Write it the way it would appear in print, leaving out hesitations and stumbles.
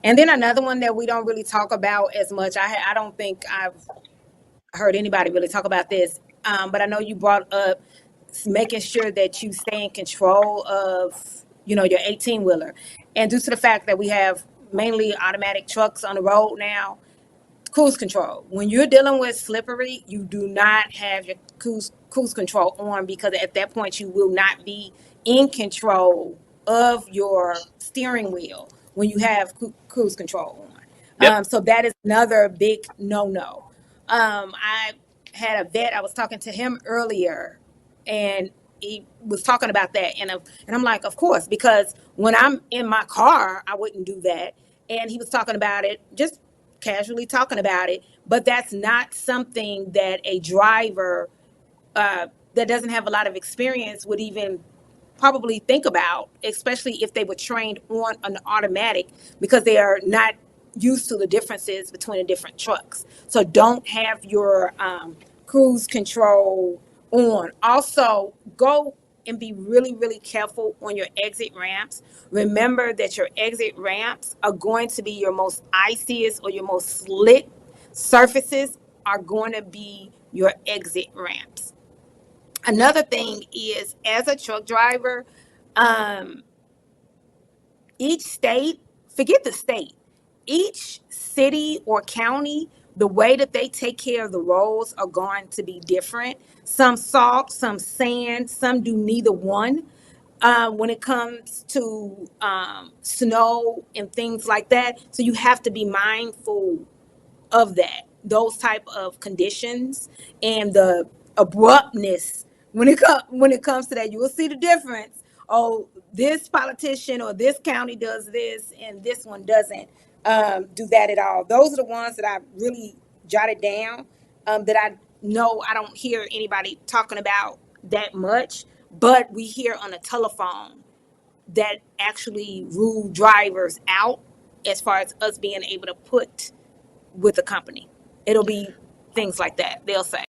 And then another one that we don't really talk about as much. I don't think I've heard anybody really talk about this, but I know you brought up making sure that you stay in control of your 18 wheeler, and due to the fact that we have mainly automatic trucks on the road now, cruise control. When you're dealing with slippery, you do not have your cruise control on, because at that point you will not be in control of your steering wheel when you have cruise control on. Yep. So that is another big no-no. I had a vet. I was talking to him earlier, and he was talking about that, and I'm like, of course, because when I'm in my car, I wouldn't do that. And he was talking about it, just casually talking about it, but that's not something that a driver that doesn't have a lot of experience would even probably think about, especially if they were trained on an automatic, because they are not used to the differences between the different trucks. So don't have your cruise control on. Also, go and be really, really careful on your exit ramps. Remember that your exit ramps are going to be your most iciest or your most slick surfaces are going to be your exit ramps. Another thing is, as a truck driver, um, each state, forget the state, each city or county, the way that they take care of the roads are going to be different. Some salt, some sand, some do neither one. When it comes to snow and things like that, so you have to be mindful of that, those type of conditions, and the abruptness when it comes to that. You will see the difference. Oh, this politician or this county does this and this one doesn't do that at all. Those are the ones that I really jotted down, that I know I don't hear anybody talking about that much, but we hear on the telephone that actually rule drivers out, as far as us being able to put with the company. It'll be things like that. They'll say.